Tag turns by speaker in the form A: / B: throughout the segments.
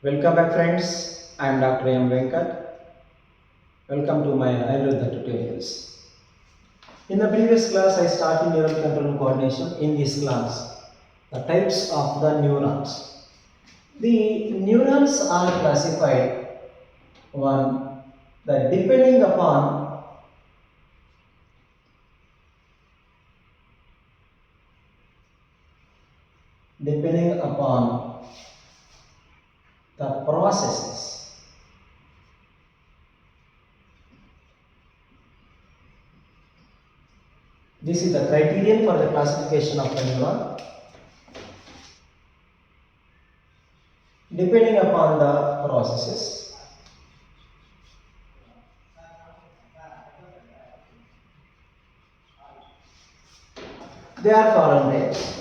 A: Welcome back friends, I am Dr. M. Venkat. Welcome to my Ayurveda tutorials. In the previous class, I started neural control coordination. In this class, the types of the neurons. The neurons are classified one that depending upon the processes. This is the criterion for the classification of the neuron. Depending upon the processes, they are following types.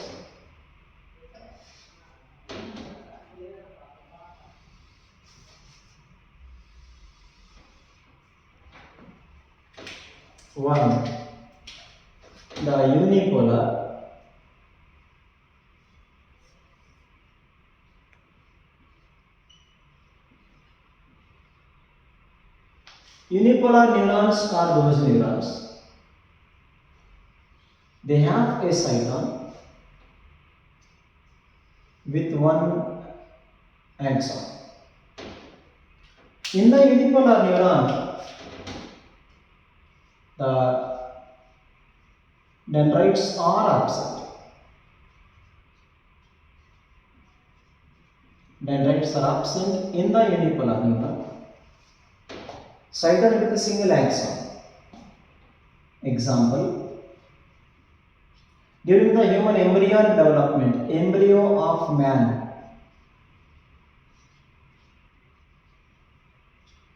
A: One, the unipolar. Unipolar neurons are those neurons. They have a cyton with one axon. In the unipolar neuron, the dendrites are absent. Dendrites are absent in the unipolar neuron. Cyton with a single axon. Example, during the human embryonic development, embryo of man,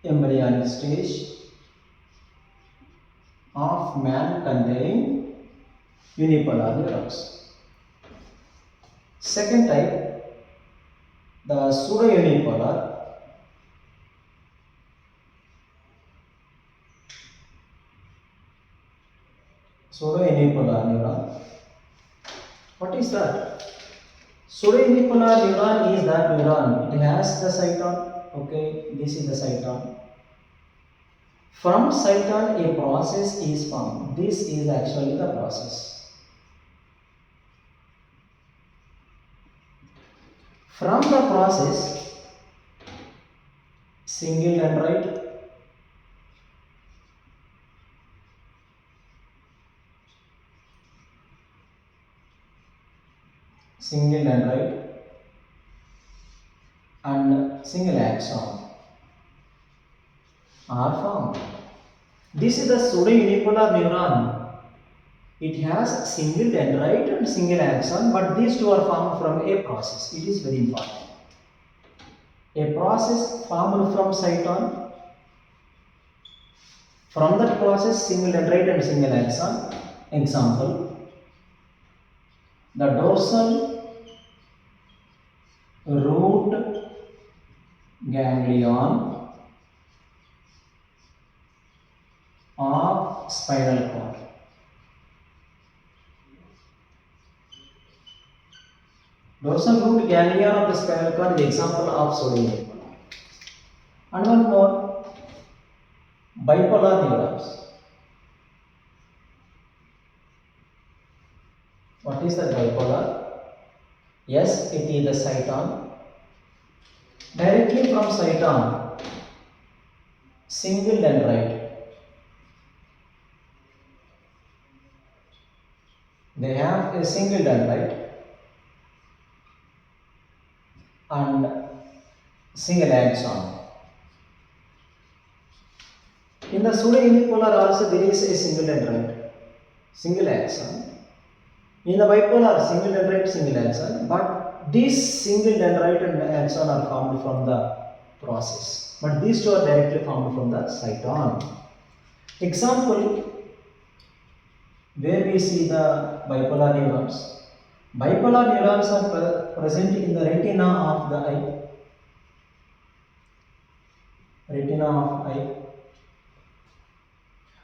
A: embryonic stage of man containing unipolar neurons. Second type, the pseudo-unipolar. Pseudo-unipolar neuron. What is that? Pseudo-unipolar neuron is that neuron. It has the cyton. Okay, this is the cyton. From cyton, a process is formed. This is actually the process. From the process, single dendrite, and single axon are formed. This is the pseudo-unipolar neuron. It has single dendrite and single axon, but these two are formed from a process. It is very important. A process formed from cyton. From that process, single dendrite and single axon. Example, the dorsal root ganglion of spinal cord. Dorsal root ganglion of the spinal cord is the example of pseudo-unipolar. And one more, bipolar neurons. What is the bipolar? Yes, it is the cyton. Directly from cyton, single dendrite. They have a single dendrite and single axon. In the pseudo-unipolar also there is a single dendrite, single axon. In the bipolar, single dendrite, single axon, but these single dendrite and axon are formed from the process, but these two are directly formed from the cyton. Example, where we see the bipolar neurons. Bipolar neurons are present in the retina of the eye. Retina of eye.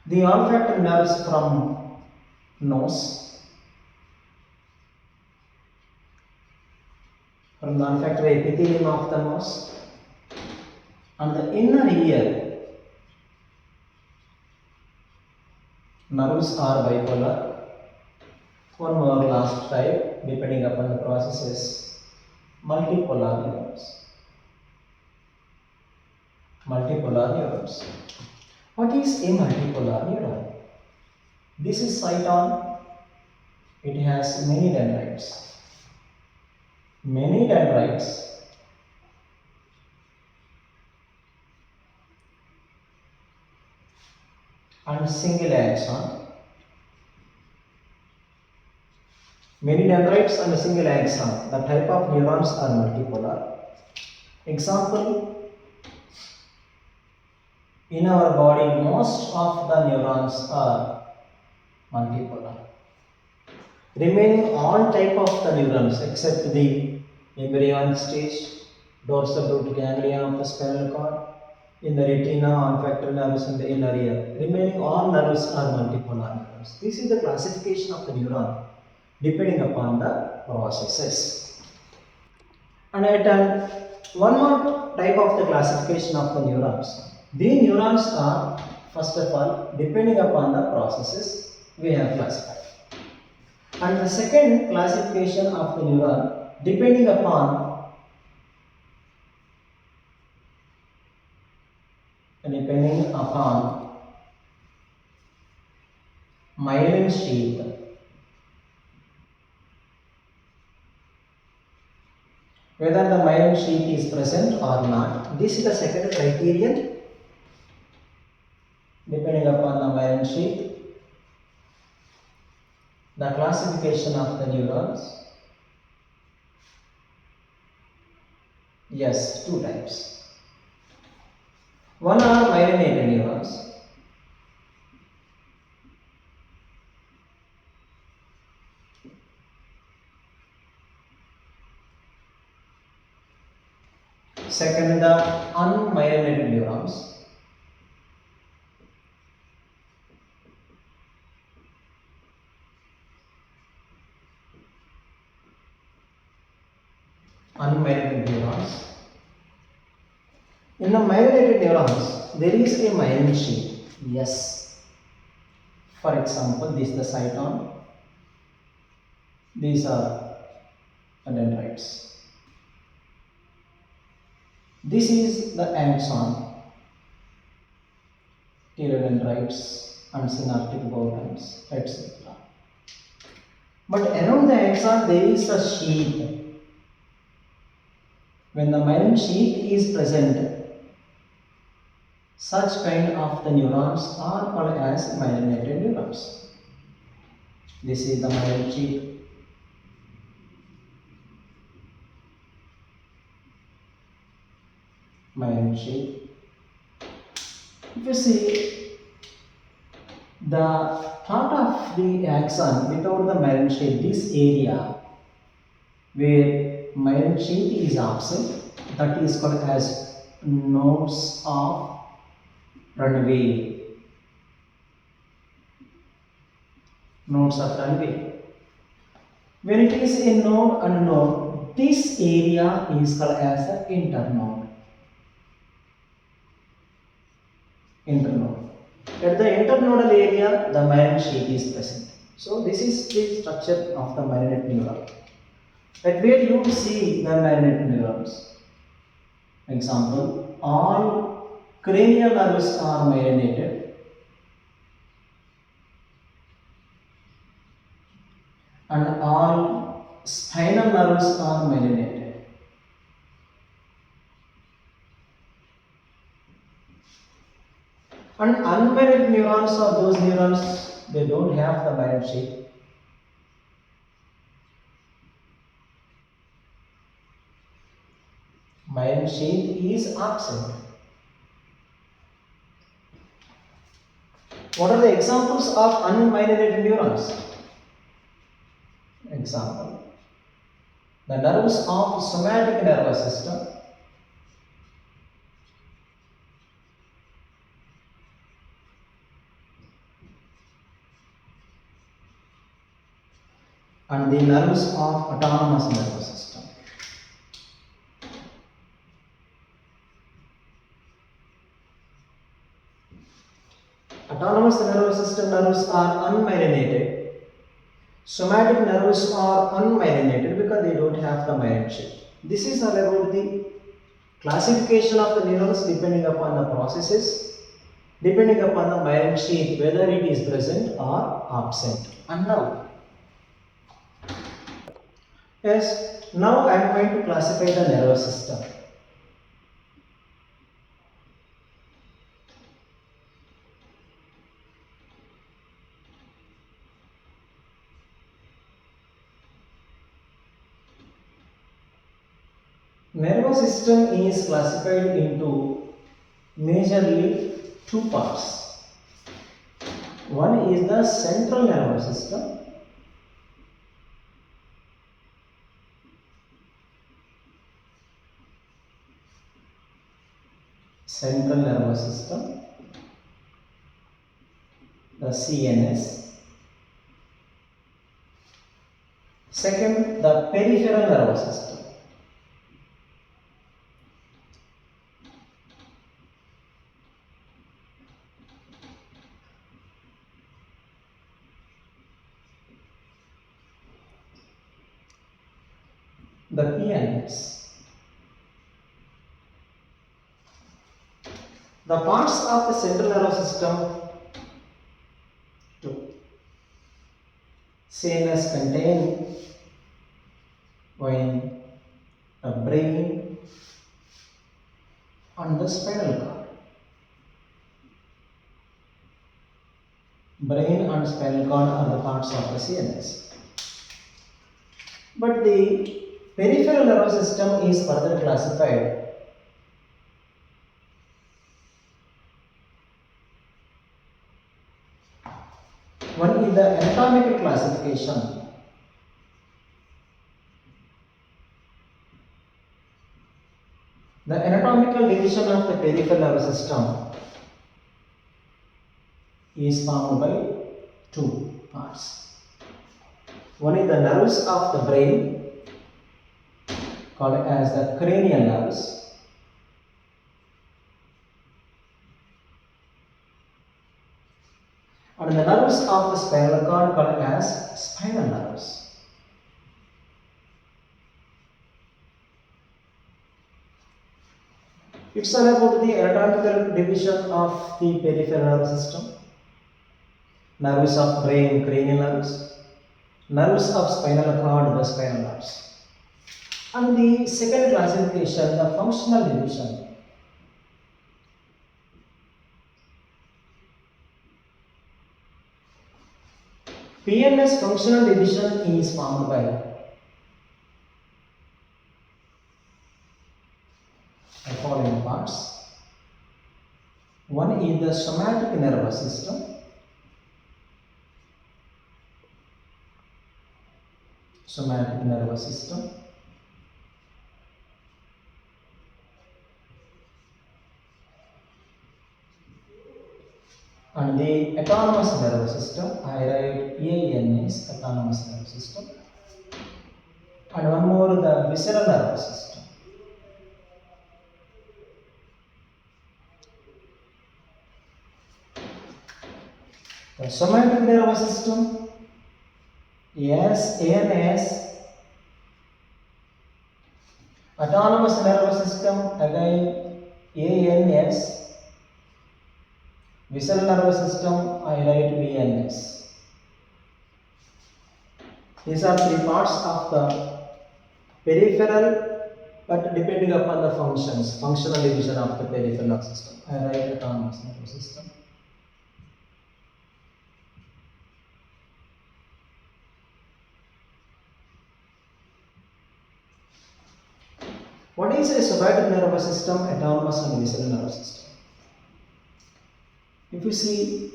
A: The olfactory nerves from nose. From the olfactory epithelium of the nose, and the inner ear nerves are bipolar. One more last type, depending upon the processes, multipolar neurons. Multipolar neurons. What is a multipolar neuron? This is cyton. It has many dendrites. Many dendrites and single axon. Many dendrites and a single axon. The type of neurons are multipolar. Example, in our body, most of the neurons are multipolar. Remaining all type of the neurons except the embryonic stage, dorsal root ganglia of the spinal cord, in the retina, olfactory nerves in the inner ear. Remaining all nerves are multipolar neurons. This is the classification of the neuron depending upon the processes. And I turn one more type of the classification of the neurons. The neurons are, first of all, depending upon the processes we have classified. And the second classification of the neuron depending upon myelin sheath. Whether the myelin sheath is present or not. This is the second criterion. Depending upon the myelin sheath, the classification of the neurons. Yes, two types. One are myelinated neurons. Second, the unmyelinated neurons. Unmyelinated neurons. In the myelinated neurons, there is a myelin sheath. Yes. For example, this is the cyton. These are dendrites. This is the axon, teledendrites and synaptic bowlines, etc. But around the axon there is a sheath. When the myelin sheath is present, such kind of the neurons are called as myelinated neurons. This is the myelin sheath. Myelin sheath. If you see the part of the axon without the myelin sheath, this area where myelin sheath is absent, that is called as nodes of runway. Nodes of runway. When it is a node and node, this area is called as the internode. Internode. At the internodal area, the myelin sheath is present. So this is the structure of the myelinated neuron. At where you see the myelinated neurons. Example, all cranial nerves are myelinated and all spinal nerves are myelinated. And unmyelinated neurons are those neurons, they don't have the myelin sheath. Myelin sheath is absent. What are the examples of unmyelinated neurons? Example, the nerves of somatic nervous system, and the nerves of autonomous nervous system. Autonomous nervous system nerves are unmyelinated. Somatic nerves are unmyelinated because they don't have the myelin sheath. This is all about the classification of the neurons depending upon the processes, depending upon the myelin sheath, whether it is present or absent. And now, yes, now I am going to classify the nervous system. Nervous system is classified into majorly two parts. One is the central nervous system. Central nervous system, the CNS. Second, the peripheral nervous system. The PNS. The parts of the central nervous system, two. CNS contain when the brain and the spinal cord. Brain and spinal cord are the parts of the CNS. But the peripheral nervous system is further classified one is the anatomical classification. The anatomical division of the peripheral nervous system is formed by two parts. One is the nerves of the brain called as the cranial nerves. And the nerves of the spinal cord called as spinal nerves. It's all about the anatomical division of the peripheral nervous system. Nerves of brain, cranial nerves. Nerves of spinal cord, the spinal nerves. And the second classification, the functional division. PNS functional division is formed by the following parts. One is the somatic nervous system. Somatic nervous system. And the autonomous nervous system, I write ANS, autonomous nervous system. And one more, the visceral nervous system. The somatic nervous system, yes, ANS. Autonomous nervous system, again ANS. Visceral nervous system, I write VNS. These are three parts of the peripheral, but depending upon the functions, functional division of the peripheral nervous system. I write autonomous nervous system. What is a somatic nervous system, autonomous and visceral nervous system? If you see,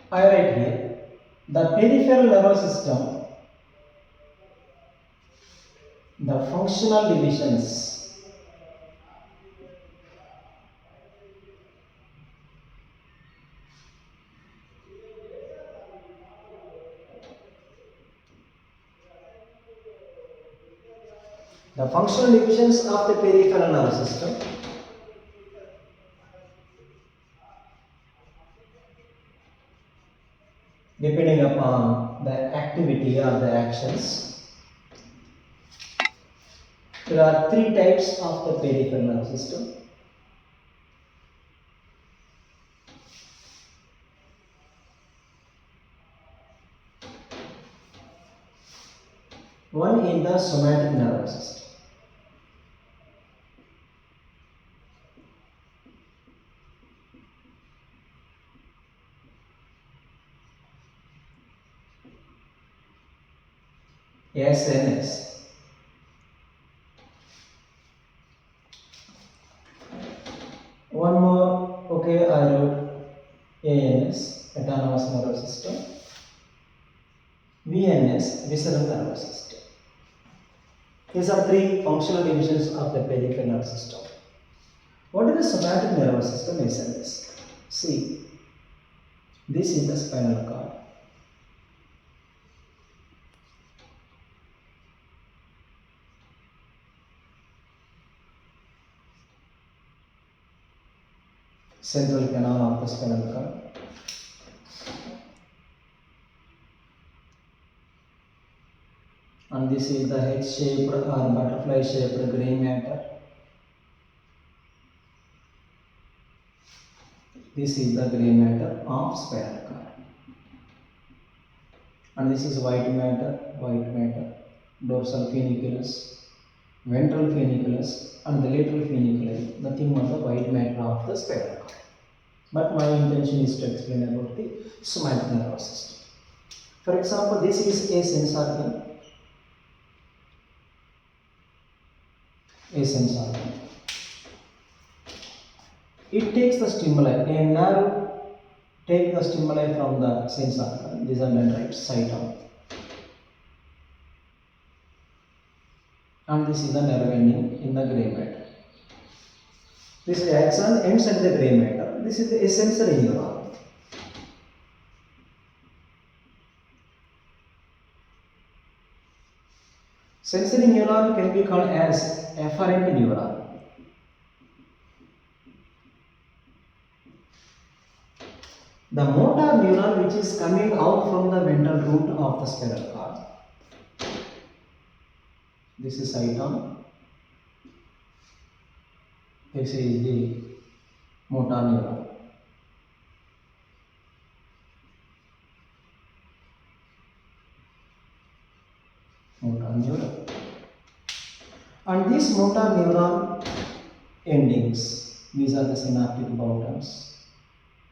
A: I write here, the peripheral nervous system, the functional divisions. The functional divisions of the peripheral nervous system. Depending upon the activity or the actions. There are three types of the peripheral nervous system. One is the somatic nervous system. SNS. One more, okay, I wrote ANS, autonomous nervous system. VNS, visceral nervous system. These are three functional divisions of the peripheral nervous system. What is the somatic nervous system? SNS. See, this is the spinal cord. Central canal of the spinal cord. And this is the H-shaped or butterfly-shaped gray matter. This is the gray matter of spinal cord. And this is white matter, dorsal funiculus, ventral funiculus, and the lateral funiculi, nothing but the white matter of the spinal cord. But my intention is to explain about the somatic nervous system. For example, this is a sense organ. It takes the stimuli. A nerve takes the stimuli from the sense organ. These are dendrites, cyton. And this is the nerve ending in the gray matter. This is axon ends at the gray matter. This is a sensory neuron. Sensory neuron can be called as afferent neuron. The motor neuron, which is coming out from the ventral root of the spinal cord. This is cyton. This is the motor neuron. And these motor neuron endings, these are the synaptic boutons,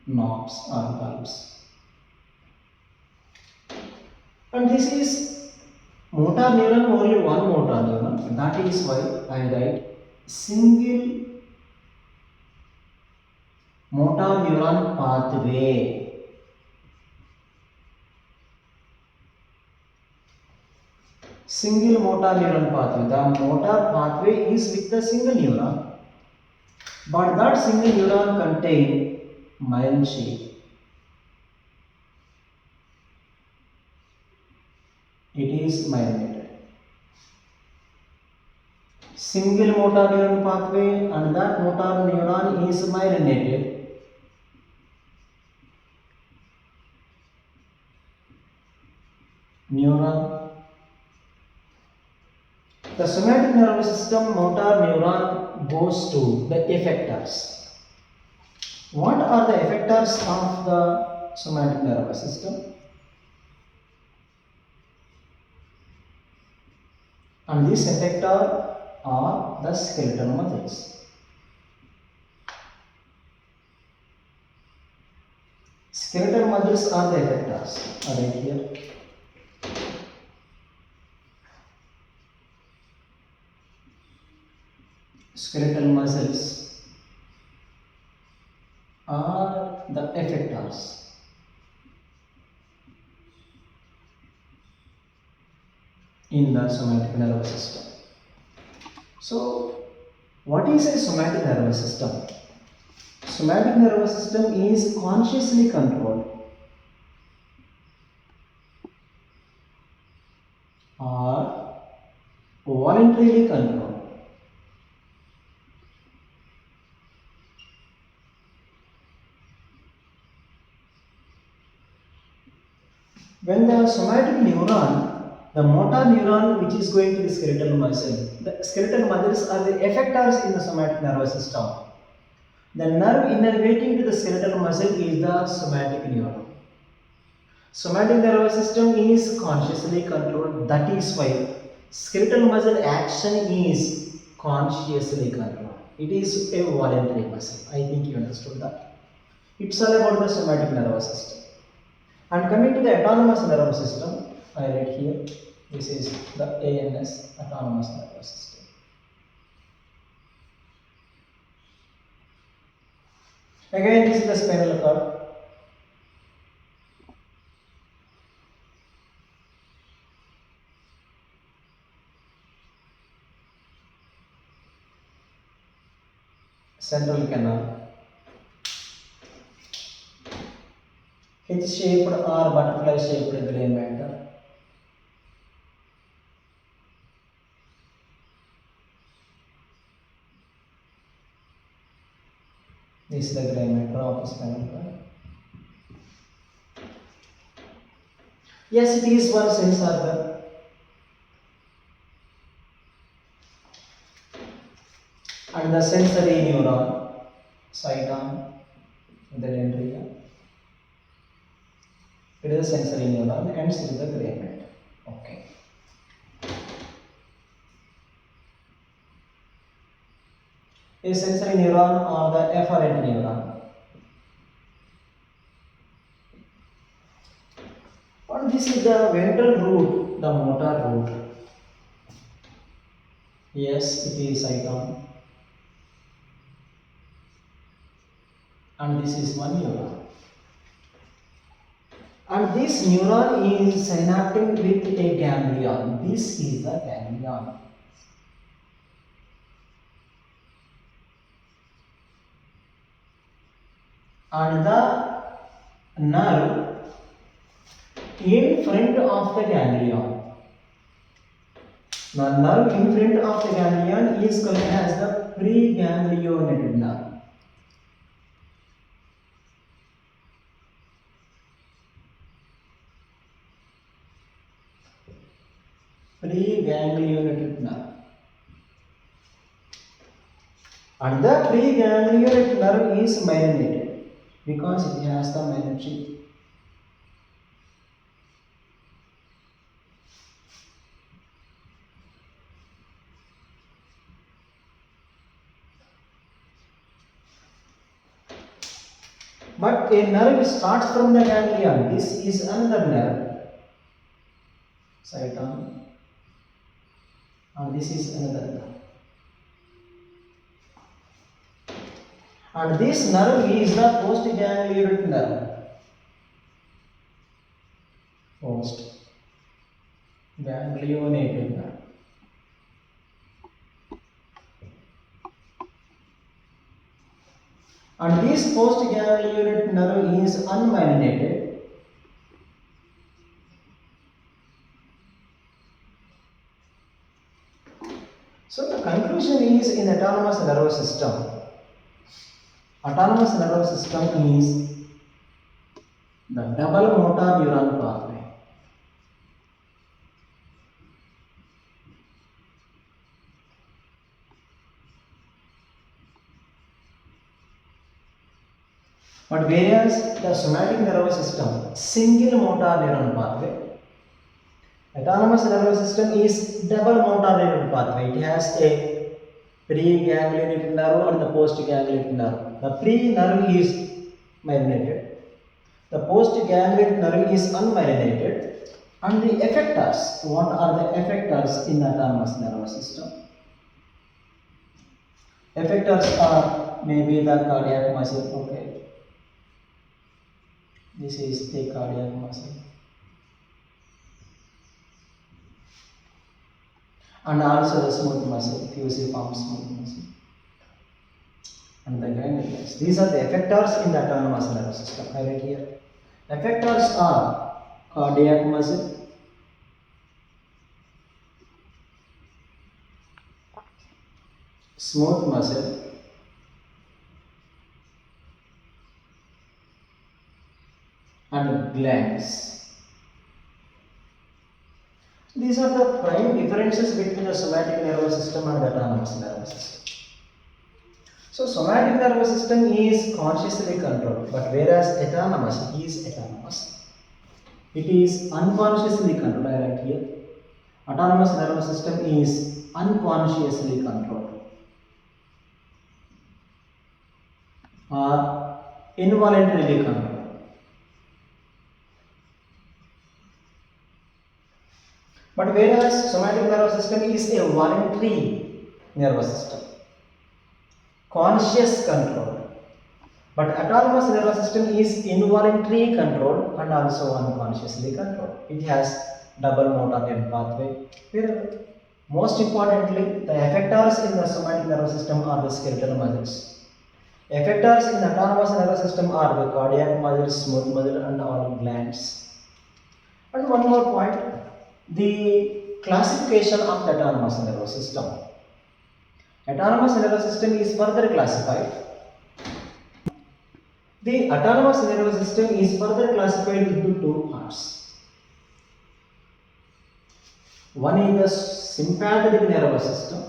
A: knobs or bulbs. And this is motor neuron, only one motor neuron. That is why I write single motor neuron pathway. Single motor neuron pathway. The motor pathway is with the single neuron, but that single neuron contains myelin sheath. It is myelinated. Single motor neuron pathway, and that motor neuron is myelinated. Neuron. The somatic nervous system motor neuron goes to the effectors. What are the effectors of the somatic nervous system? And these effectors are the skeletal muscles. Skeletal muscles are the effectors. Are right here. Skeletal muscles are the effectors. In the somatic nervous system. So, what is a somatic nervous system? Somatic nervous system is consciously controlled or voluntarily controlled. When the somatic neuron, the motor neuron which is going to the skeletal muscle, the skeletal muscles are the effectors in the somatic nervous system. The nerve innervating to the skeletal muscle is the somatic neuron. Somatic nervous system is consciously controlled. That is why skeletal muscle action is consciously controlled. It is a voluntary muscle. I think you understood that. It's all about the somatic nervous system. And coming to the autonomous nervous system, I write here, this is the ANS, autonomous nervous system. Again, this is the spinal cord. Central canal. H-shaped or butterfly shaped gray matter. This is the gray matter of the spinal cord. Yes, it is one sense organ. And the sensory neuron, cyton, the dendria. It is a sensory neuron and it is the gray matter. Okay. A sensory neuron or the efferent neuron. And this is the ventral root, the motor root. Yes, it is cyton. And this is one neuron. And this neuron is synaptic with a ganglion. This is the ganglion. And the nerve in front of the ganglion. The nerve in front of the ganglion is called as the preganglionated nerve. Preganglionated nerve. And the preganglionated nerve is myelinated because it has the myelin sheath. But a nerve starts from the ganglion. This is another nerve, cyton, and this is another nerve. And this nerve is the postganglionated nerve. Postganglionated nerve. And this postganglionated nerve is unmyelinated. So the conclusion is in autonomous nervous system. Autonomous nervous system is the double motor neuron pathway. But whereas the somatic nervous system, single motor neuron pathway, autonomous nervous system is double motor neuron pathway. It has a preganglionated nerve and the postganglionated nerve. The pre-nerve is myelinated. The postganglionated nerve is unmyelinated. And the effectors, what are the effectors in the autonomous nervous system? Effectors are maybe the cardiac muscle. Okay. This is the cardiac muscle. And also the smooth muscle, fusiform smooth muscle. And the ganglions. These are the effectors in the autonomous nervous system. I write here. Effectors are cardiac muscle, smooth muscle, and glands. These are the prime differences between the somatic nervous system and the autonomous nervous system. So somatic nervous system is consciously controlled, but whereas autonomous is autonomous. It is unconsciously controlled. I write here. Autonomous nervous system is unconsciously controlled or involuntarily controlled. But whereas somatic nervous system is a voluntary nervous system, conscious control. But autonomous nervous system is involuntary control and also unconsciously controlled. It has double motor neuron pathway. Where most importantly, the effectors in the somatic nervous system are the skeletal muscles. Effectors in the autonomous nervous system are the cardiac muscles, smooth muscle, and all glands. And one more point, the classification of the autonomous nervous system. Autonomous nervous system is further classified. The autonomous nervous system is further classified into two parts. One is the sympathetic nervous system,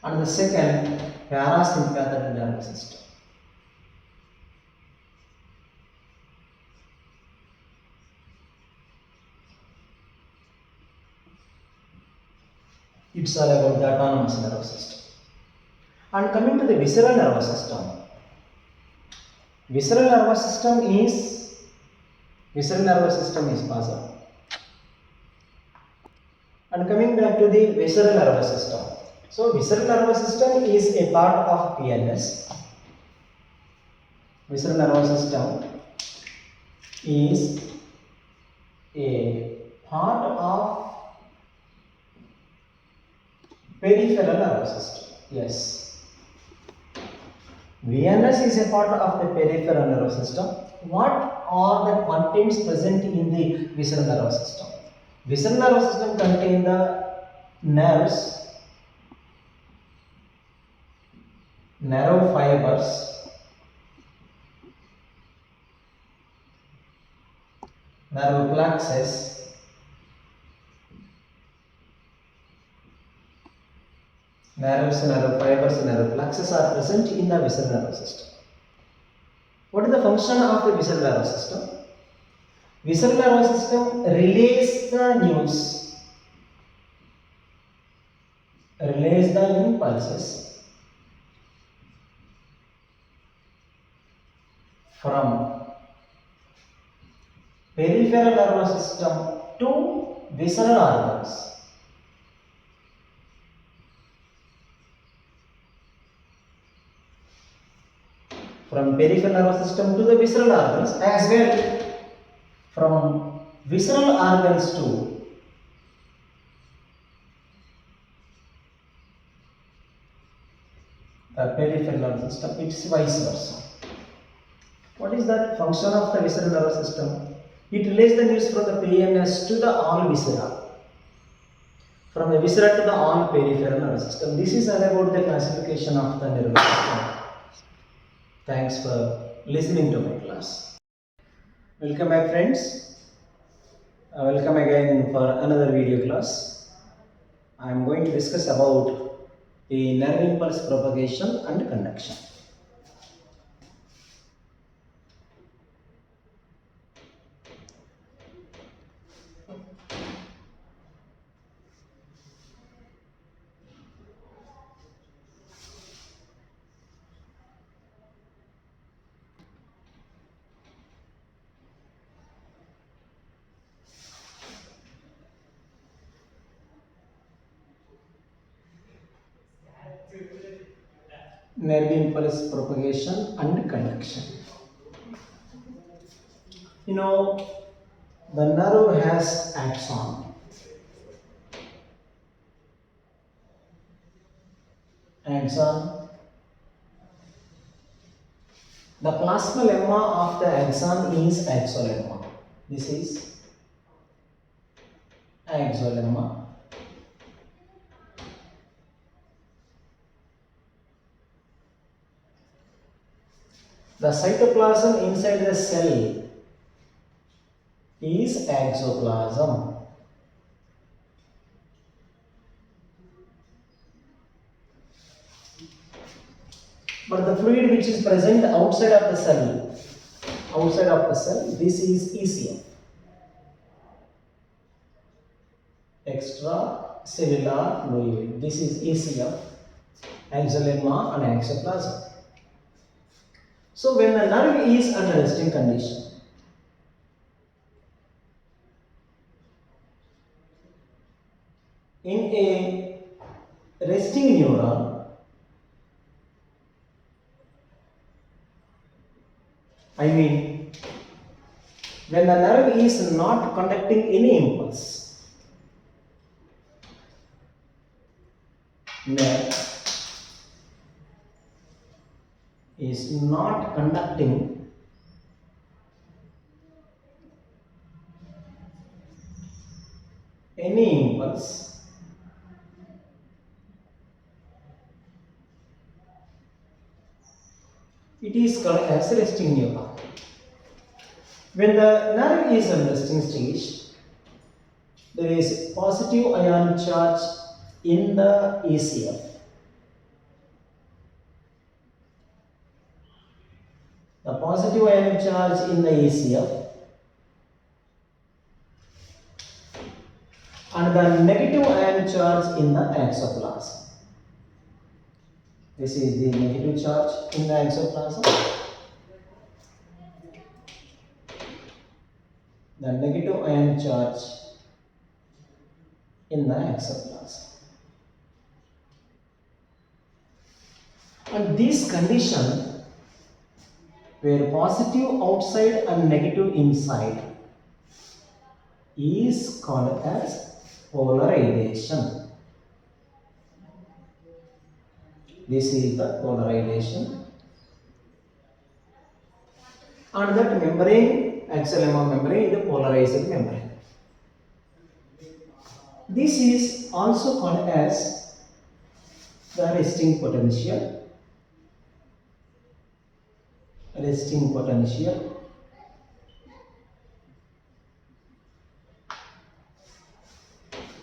A: and the second parasympathetic nervous system. It's all about the autonomous nervous system. And coming to the visceral nervous system. Visceral nervous system is puzzle. And coming back to the visceral nervous system. So visceral nervous system is a part of PNS. Visceral nervous system is a part of peripheral nervous system. Yes. VNS is a part of the peripheral nervous system. What are the contents present in the visceral nervous system? Visceral nervous system contains the nerves, nerve fibers, nerve plexus, nerves, nerve fibers, nerve plexus are present in the visceral nervous system. What is the function of the visceral nervous system? Visceral nervous system relays the news, relays the impulses from peripheral nervous system to visceral organs. From peripheral nervous system to the visceral organs, as well from visceral organs to the peripheral nervous system. It's vice versa. What is the function of the visceral nervous system? It relays the news from the PNS to the all viscera. From the viscera to the all peripheral nervous system. This is all about the classification of the nervous system. Thanks for listening to my class. Welcome back, friends. Welcome again for another video class. I am going to discuss about the nerve impulse propagation and conduction. Nerve impulse propagation and conduction. You know, the nerve has axon. Axon The plasma lemma of the axon is axolemma. This is axolemma. The cytoplasm inside the cell is exoplasm. But the fluid which is present outside of the cell, this is ECF. Extracellular fluid. This is ECF, axolemma and exoplasm. So when the nerve is under resting condition, in a resting neuron, when the nerve is not conducting any impulse, nerve is not conducting any impulse, it is called as resting neuron. When the nerve is in resting stage, there is positive ion charge in the ECF. The positive ion charge in the ECF and the negative ion charge in the exoplasm. This is the negative charge in the exoplasm. The negative ion charge in the exoplasm. And this condition, where positive outside and negative inside, is called as polarization. This is the polarization. And that membrane, axolemma membrane, is the polarized membrane. This is also called as the resting potential. Resting potential.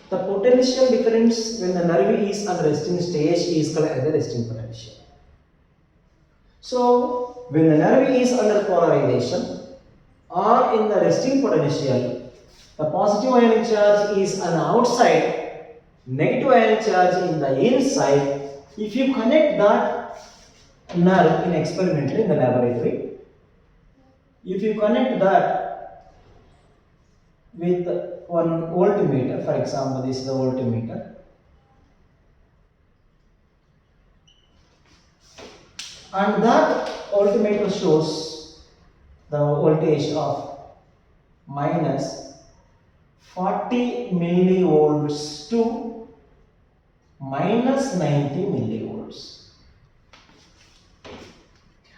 A: The potential difference when the nerve is at resting stage is called as the resting potential. So, when the nerve is under polarization or in the resting potential, the positive ion charge is on the outside, negative ion charge in the inside. If you connect that nerve in experimentally in the laboratory, if you connect that with one voltmeter, for example, this is the voltmeter, and that voltmeter shows the voltage of minus 40 millivolts to minus 90 millivolts.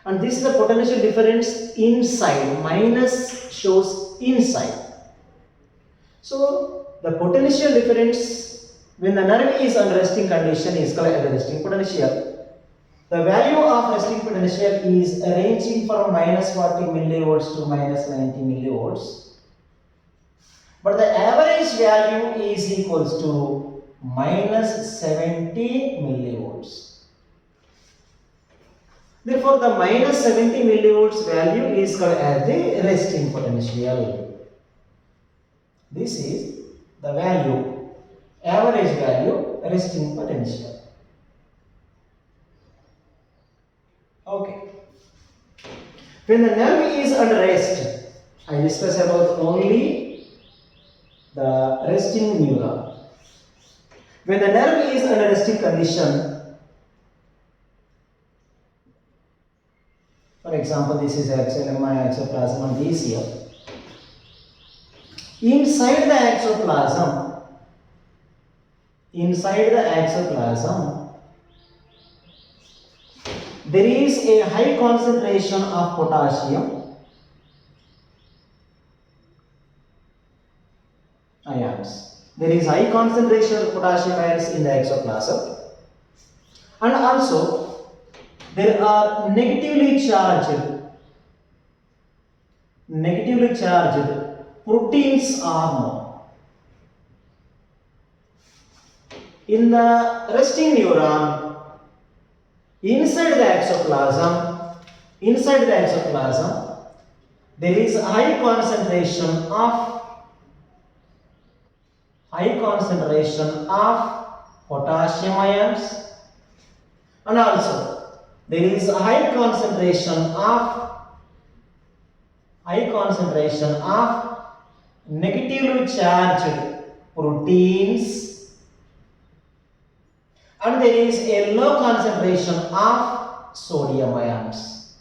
A: And this is the potential difference inside. Minus shows inside. So the potential difference when the nerve is under resting condition is called as the resting potential. The value of resting potential is ranging from minus 40 millivolts to minus 90 millivolts. But the average value is equals to minus 70 millivolts. Therefore, the minus 70 millivolts value is called as the resting potential. This is the value, average value, resting potential. Okay. When the nerve is under rest, I discuss about only the resting neuron. When the nerve is under resting condition, for example, this is axolemma, exoplasm, and ECF. Inside the exoplasm, there is a high concentration of potassium ions. There is high concentration of potassium ions in the exoplasm, and also there are negatively charged proteins are more. In the resting neuron, inside the exoplasm, there is high concentration of potassium ions, and also there is a high concentration of negatively charged proteins, and there is a low concentration of sodium ions.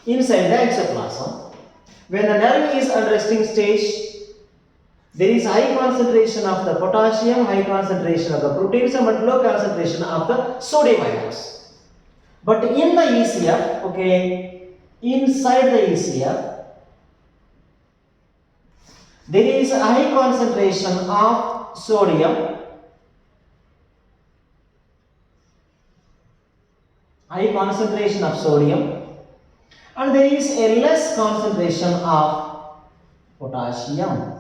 A: Inside the exoplasm, when the nerve is at resting stage, there is high concentration of the potassium, high concentration of the proteins, but low concentration of the sodium ions. But in the ECF, okay, inside the ECF, there is a high concentration of sodium, and there is a less concentration of potassium.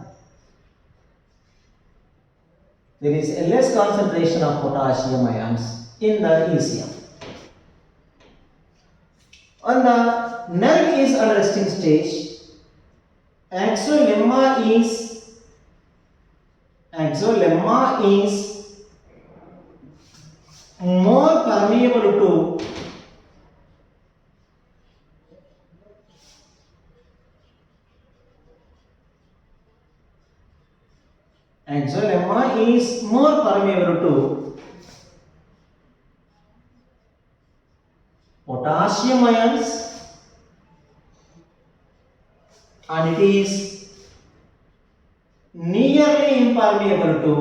A: There is a less concentration of potassium ions in the ECM. On the nerve is at resting stage, axolemma is more permeable to potassium ions, and it is nearly impermeable to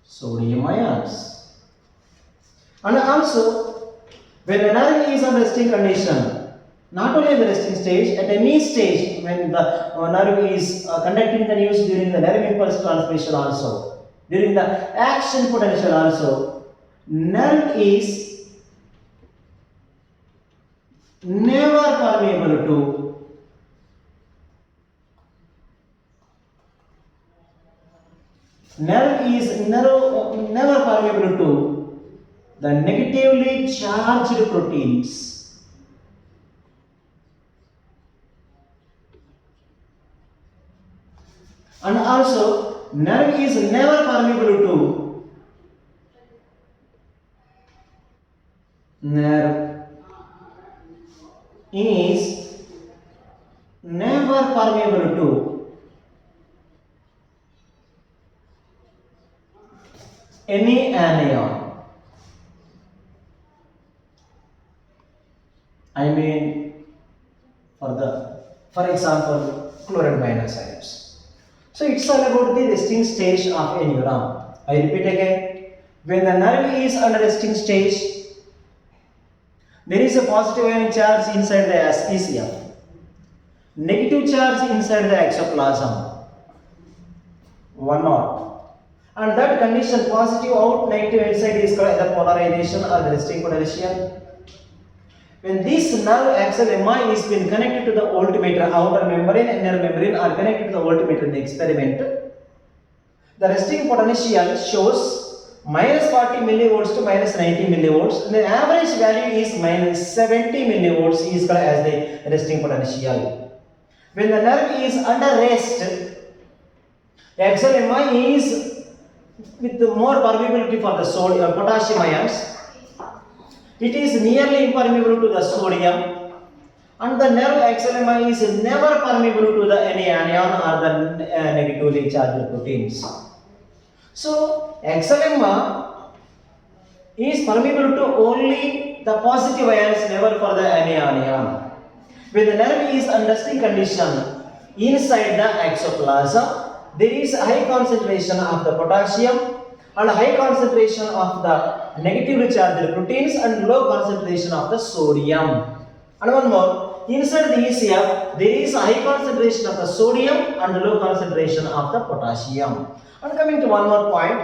A: sodium ions. And also, when the nerve is on resting condition, not only the resting stage, at any stage, when the nerve is conducting the news during the nerve impulse transmission also, during the action potential also, nerve is never permeable to the negatively charged proteins. And also, nerve is never permeable to any anion. I mean, for example, chloride minus ions. So it's all about the resting stage of a neuron. I repeat again, when the nerve is under resting stage, there is a positive ion charge inside the ECF, negative charge inside the exoplasm, 1/0, and that condition positive out, negative inside is called the polarization or the resting potential. When this nerve axolemma is been connected to the voltmeter, outer membrane and inner membrane are connected to the voltmeter in the experiment, the resting potential shows minus 40 millivolts to minus 90 millivolts, and the average value is minus 70 millivolts is called as the resting potential. When the nerve is under rest, the axolemma is with more permeability for the potassium ions. It is nearly impermeable to the sodium, and the nerve axolemma is never permeable to the any anion or the negatively charged proteins. So axolemma is permeable to only the positive ions, never for the any anion. When the nerve is under resting condition inside the exoplasm, there is high concentration of the potassium and high concentration of the negatively charged proteins and low concentration of the sodium. And one more, inside the ECF, there is a high concentration of the sodium and low concentration of the potassium. And coming to one more point,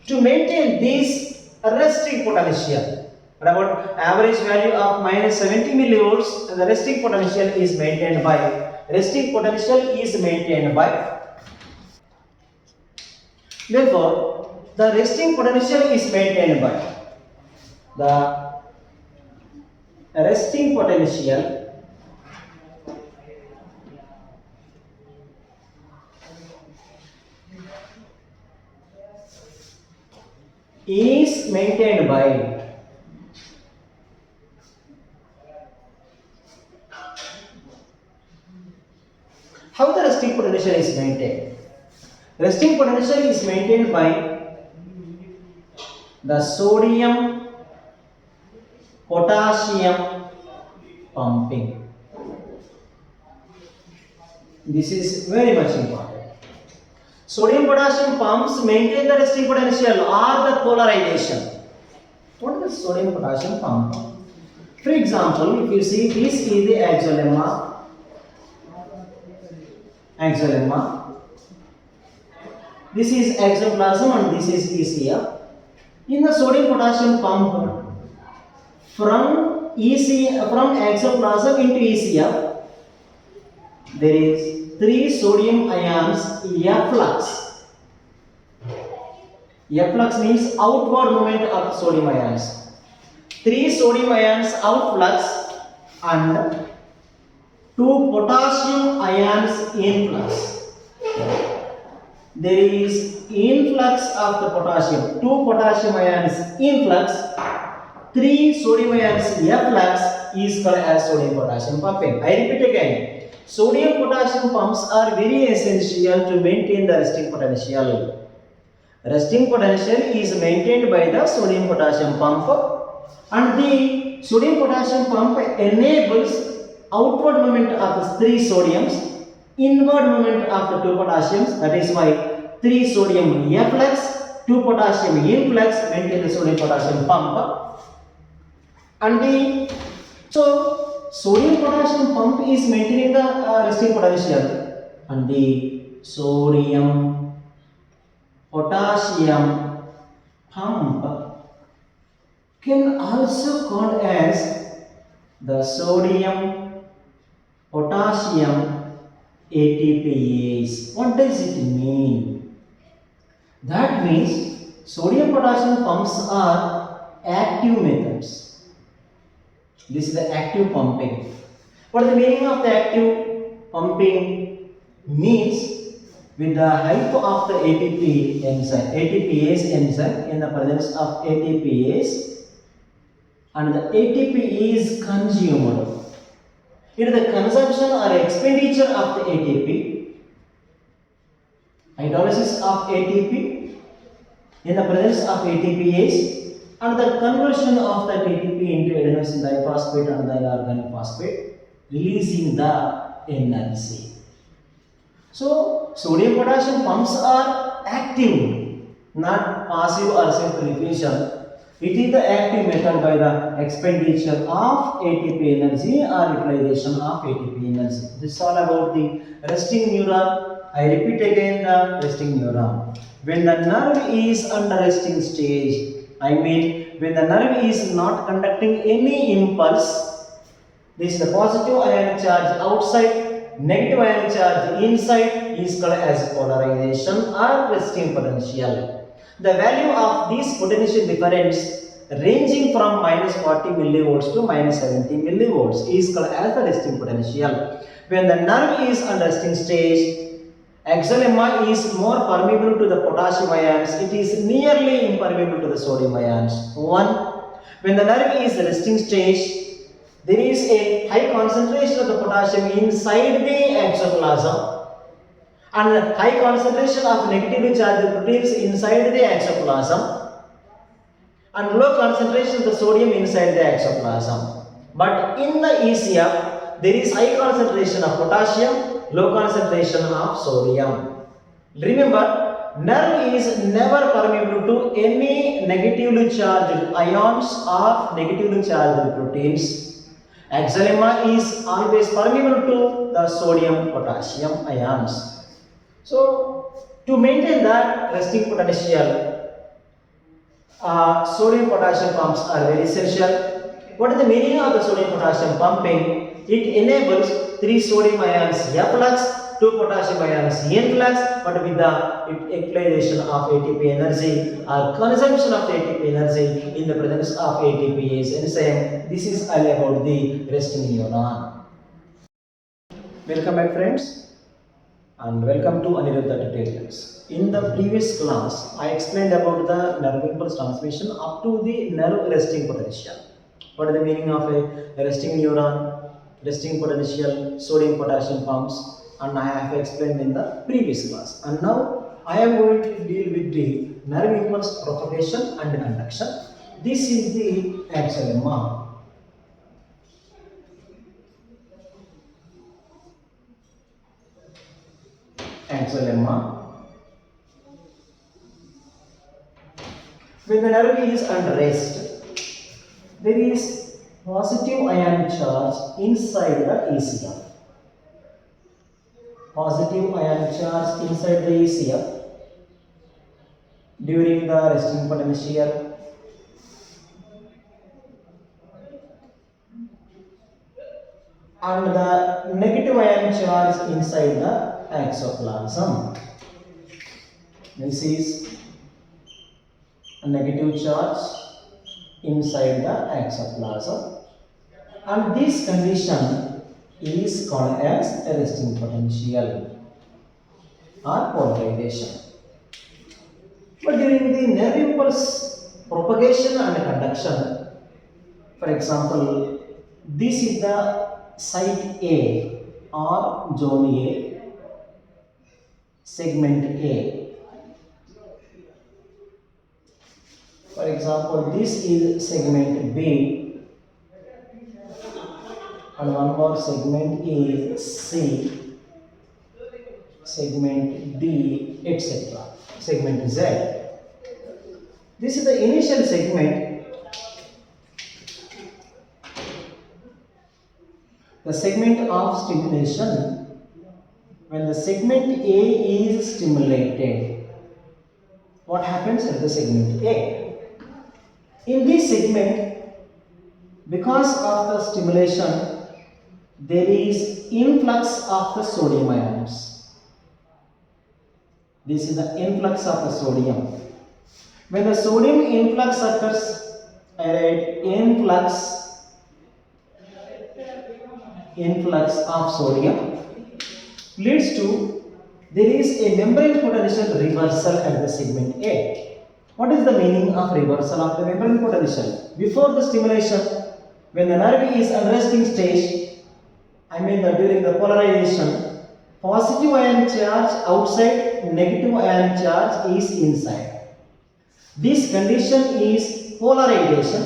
A: to maintain this resting potential, about average value of minus 70 millivolts, the resting potential is maintained by therefore the resting potential is maintained by the resting potential is maintained by how the resting potential is maintained. Resting potential is maintained by the sodium potassium pumping. This is very much important. Sodium potassium pumps maintain the resting potential or the polarization. What is the sodium potassium pump? For example, if you see, this is the axolemma. This is exoplasm and this is ECF. In the sodium potassium pump, from exoplasm into ECF, there is 3 sodium ions efflux. Efflux means outward movement of sodium ions. 3 sodium ions outflux and 2 potassium ions influx. There is influx of the potassium, 2 potassium ions influx, 3 sodium ions efflux is called as sodium potassium pumping. I repeat again, sodium potassium pumps are very essential to maintain the resting potential. Resting potential is maintained by the sodium potassium pump, and the sodium potassium pump enables outward movement of the 3 sodiums, inward movement of the 2 potassiums. That is why 3 sodium efflux, 2 potassium influx maintain the sodium potassium pump. And so sodium potassium pump is maintaining the resting potential, and the sodium potassium pump can also called as the sodium potassium ATPase. What does it mean? That means sodium potassium pumps are active methods. This is the active pumping. What is the meaning of the active pumping? Means with the help of the ATPase enzyme, in the presence of ATPase, and the ATP is consumed. It is the consumption or expenditure of the ATP, hydrolysis of ATP in the presence of ATPase, and the conversion of that ATP into adenosine diphosphate and the inorganic phosphate, releasing the energy. So, sodium potassium pumps are active, not passive or self-diffusion. It is the active method by the expenditure of ATP energy or utilization of ATP energy. This is all about the resting neuron. I repeat again the resting neuron. When the nerve is under resting stage, I mean when the nerve is not conducting any impulse, this is the positive ionic charge outside, negative ionic charge inside is called as polarization or resting potential. The value of this potential difference ranging from minus 40 millivolts to minus 70 millivolts is called as the resting potential. When the nerve is under resting stage, axolemma is more permeable to the potassium ions. It is nearly impermeable to the sodium ions. 1. When the nerve is resting stage, there is a high concentration of the potassium inside the exoplasm, and high concentration of negatively charged proteins inside the exoplasm, and low concentration of the sodium inside the exoplasm. But in the ECF, there is high concentration of potassium, low concentration of sodium. Remember, nerve is never permeable to any negatively charged ions or negatively charged proteins. Axonema is always permeable to the sodium potassium ions. So, to maintain that resting potential, sodium potassium pumps are very essential. What is the meaning of the sodium potassium pumping? It enables 3 sodium ions F flux, 2 potassium ions N flux, but with the utilization of ATP energy or consumption of ATP energy in the presence of ATPase enzyme. This is all about the resting neuron. Welcome back, friends, and welcome to Aniruddha Tutorials. In the previous class, I explained about the nerve impulse transmission up to the nerve resting potential. What is the meaning of a resting neuron, resting potential, sodium potassium pumps, and I have explained in the previous class. And now I am going to deal with the nerve impulse propagation and conduction. This is the axonema. Axonema. When the nerve is at rest, there is positive ion charge inside the ECF. Positive ion charge inside the ECF during the resting potential. And the negative ion charge inside the exoplasm. This is a negative charge inside the exoplasm, and this condition is called as a resting potential or polarization. But during the nerve impulse propagation and conduction, for example, this is the site A or zone A, segment A. For example, this is segment B, and one more segment is C, segment D, etc. Segment Z. This is the initial segment. The segment of stimulation. When the segment A is stimulated, what happens at the segment A? In this segment, because of the stimulation, there is influx of the sodium ions. This is the influx of the sodium. When the sodium influx occurs, I write influx of sodium leads to there is a membrane potential reversal at the segment A. What is the meaning of reversal of the membrane potential? Before the stimulation, when the nerve is at resting stage, during the polarization, positive ion charge outside, negative ion charge is inside. This condition is polarization,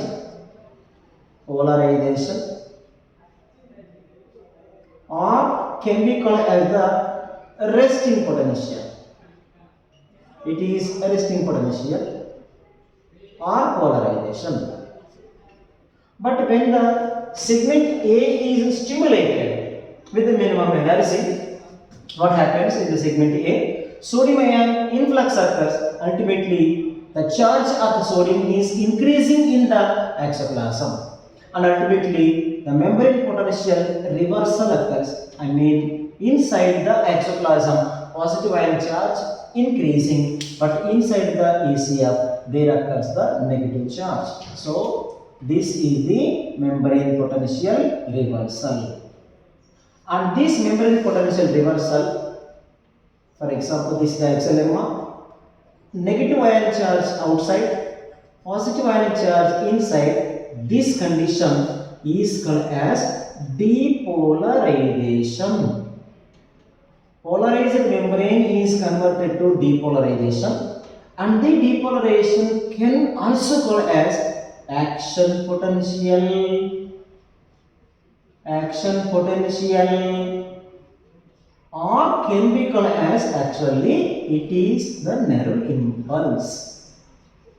A: or can be called as the resting potential. It is a resting potential or polarization. But when the segment A is stimulated with the minimum energy, what happens in the segment A? Sodium ion influx occurs. Ultimately, the charge of the sodium is increasing in the exoplasm, and ultimately the membrane potential reversal occurs. Inside the exoplasm, positive ion charge increasing, but inside the ECF there occurs the negative charge. So this is the membrane potential reversal. And this membrane potential reversal, for example, this is the axonema, negative ion charge outside, positive ion charge inside. This condition is called as depolarization. Polarized membrane is converted to depolarization, and the depolarization can also called as action potential. action potential, or can be called as, actually it is the nerve impulse.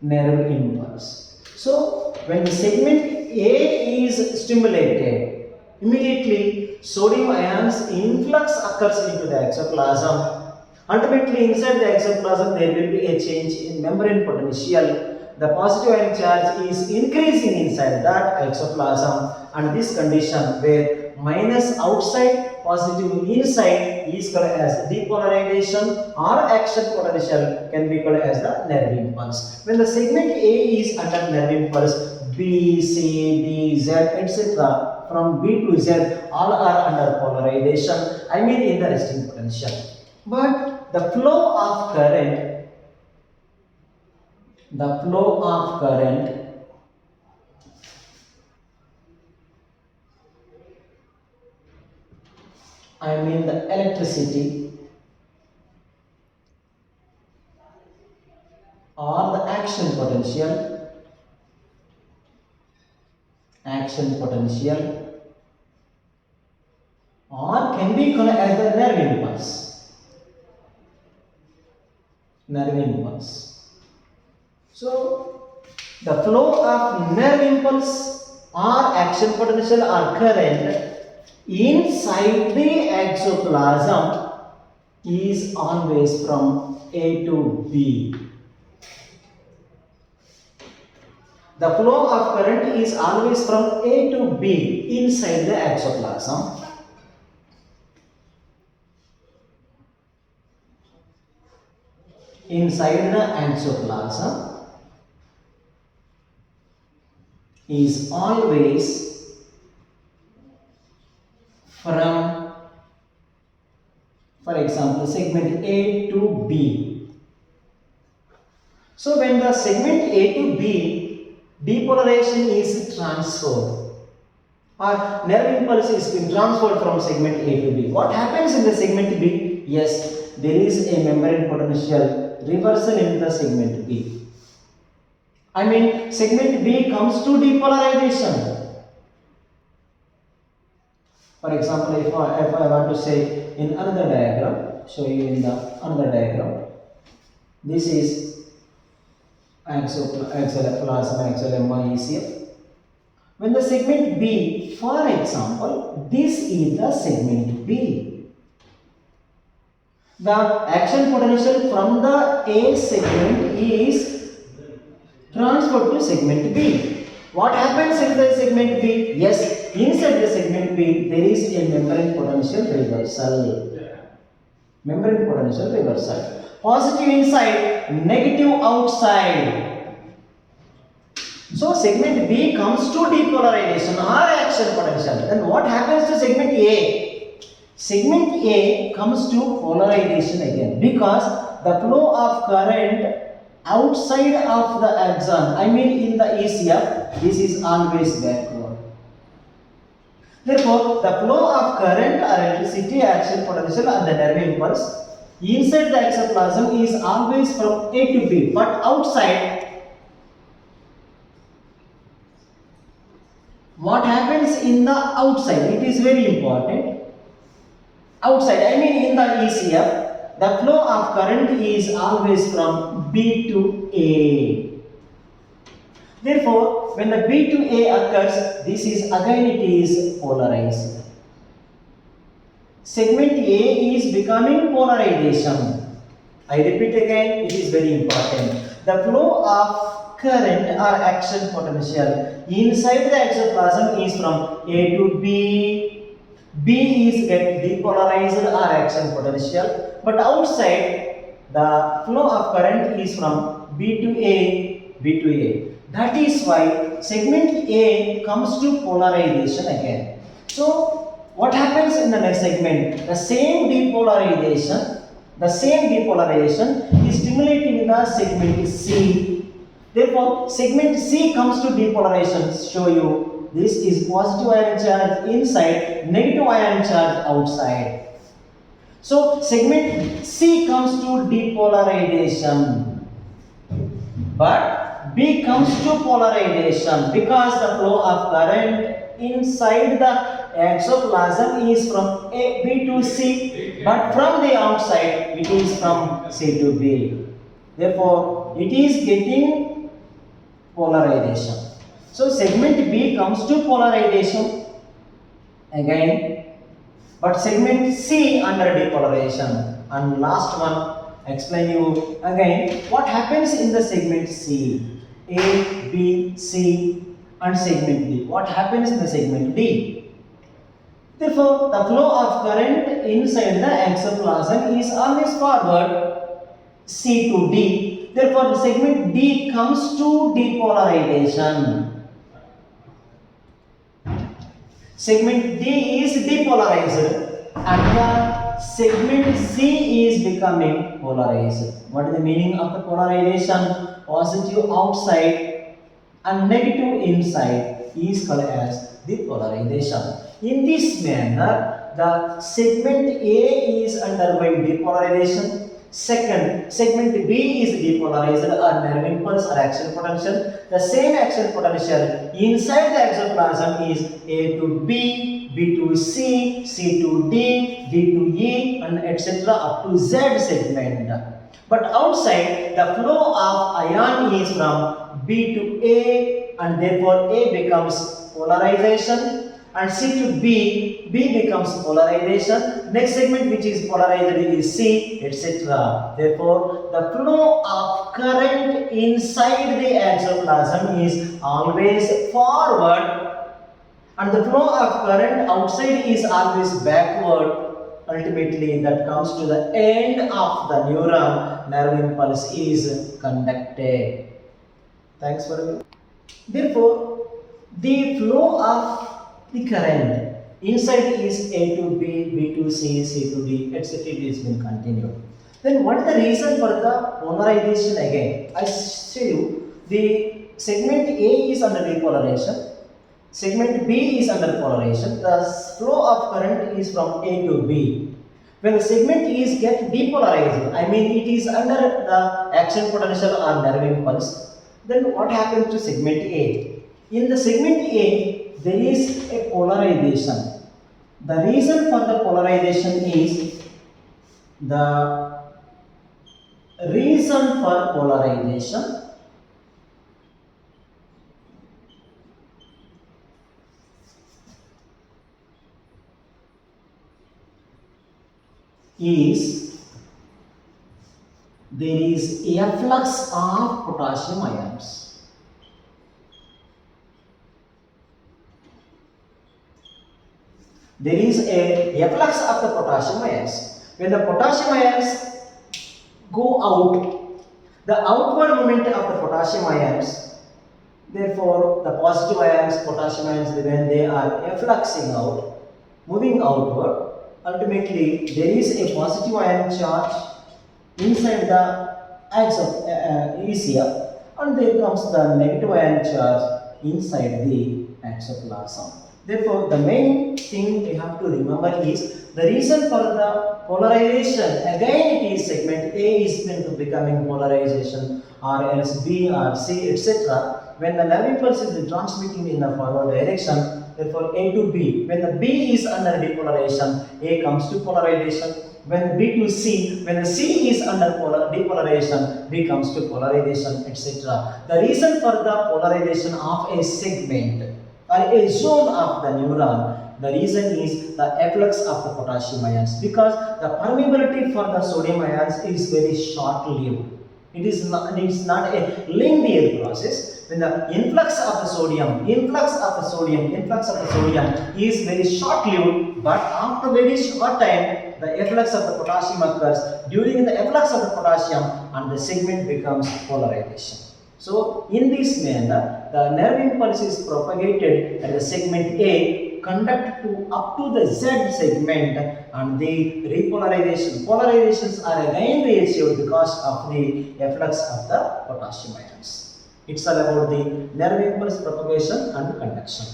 A: Nerve impulse. So when the segment A is stimulated, immediately sodium ions influx occurs into the exoplasm. Ultimately inside the exoplasm there will be a change in membrane potential. The positive ion charge is increasing inside that exoplasm, and this condition where minus outside, positive inside is called as depolarization, or action potential can be called as the nerve impulse. When the segment A is under nerve impulse, B, C, D, Z, etc. from B to Z all are under polarization, I mean in the resting potential. But the flow of current I mean the electricity or the action potential or can be called as the nerve impulse. So the flow of nerve impulse or action potential or current inside the exoplasm is always from A to B. The flow of current is always from A to B inside the exoplasm. Inside the exoplasm is always from, for example, segment A to B. So when the segment A to B depolarization is transferred, or nerve impulse is being transferred from segment A to B, what happens in the segment B? Yes, there is a membrane potential reversal in the segment B. I mean segment B comes to depolarization. For example, if I want to say in another diagram, show you in the another diagram, this is exoplasm, ECF. When the segment B, for example, this is the segment B. The action potential from the A segment is transferred to segment B. What happens in the segment B? Yes, inside the segment B there is a membrane potential reversal. Positive inside, negative outside. So segment B comes to depolarization or action potential. Then what happens to segment A? Segment A comes to polarization again, because the flow of current outside of the axon, I mean in the ECF, this is always backward. Therefore, the flow of current or electricity, action potential and the nerve impulse inside the exoplasm is always from A to B, but outside, what happens in the outside? It is very important. Outside, I mean in the ECF, the flow of current is always from B to A. Therefore, when the B to A occurs, this is again it is polarized. Segment A is becoming polarization. I repeat again, it is very important. The flow of current or action potential inside the exoplasm is from A to B. B is get depolarized or action potential, but outside the flow of current is from B to A. That is why segment A comes to polarization again. So what happens in the next segment? The same depolarization is stimulating the segment C. Therefore, segment C comes to depolarization. Show you, this is positive ion charge inside, negative ion charge outside. So segment C comes to depolarization, but B comes to polarization because the flow of current inside the exoplasm is from B to C, but from the outside it is from C to B. Therefore, it is getting polarization. So segment B comes to polarization again, but segment C under depolarization. And last one, explain you again what happens in the segment C. A, B, C and segment D. What happens in the segment D? Therefore, the flow of current inside the exoplasm is always forward C to D. Therefore, the segment D comes to depolarization. Segment D is depolarized and the segment C is becoming polarized. What is the meaning of the polarization? Positive outside and negative inside is called as depolarization. In this manner, the segment A is undergoing depolarization. Second, segment B is depolarized or nerve impulse or action potential. The same action potential inside the exoplasm is A to B, B to C, C to D, D to E and etc. up to Z segment. But outside, the flow of ion is from B to A and therefore A becomes polarization. And C to B, B becomes polarization. Next segment which is polarized is C, etc. Therefore, the flow of current inside the exoplasm is always forward and the flow of current outside is always backward. Ultimately, that comes to the end of the neuron, nerve impulse is conducted. Thanks for listening. Therefore, the flow of the current inside is A to B, B to C, C to D, etc. It has been continued. Then what is the reason for the polarization again? I show you the segment A is under depolarization, segment B is under polarization. The flow of current is from A to B. When the segment is get depolarized, I mean it is under the action potential or nerve impulse, then what happens to segment A? In the segment A, there is a polarization. The reason for the polarization is the reason for polarization is there is efflux of potassium ions. There is a efflux of the potassium ions. When the potassium ions go out, the outward movement of the potassium ions, therefore the positive ions, potassium ions, when they are effluxing out, moving outward, ultimately there is a positive ion charge inside the ECF and there comes the negative ion charge inside the exoplasm. Therefore, the main thing we have to remember is the reason for the polarization. Again, it is segment A is becoming polarization, or else B or C, etc. When the nerve impulse is transmitting in the forward direction, therefore A to B. When the B is under depolarization, A comes to polarization. When B to C, when the C is under depolarization, B comes to polarization, etc. The reason for the polarization of a segment or a zone of the neuron, the reason is the efflux of the potassium ions, because the permeability for the sodium ions is very short-lived. It is not a linear process. When the influx of the sodium is very short-lived, but after very short time, the efflux of the potassium occurs. During the efflux of the potassium, and the segment becomes polarization. So, in this manner, the nerve impulse is propagated at the segment A, conduct to up to the Z segment, and the repolarization. Polarizations are again achieved because of the efflux of the potassium ions. It's all about the nerve impulse propagation and conduction.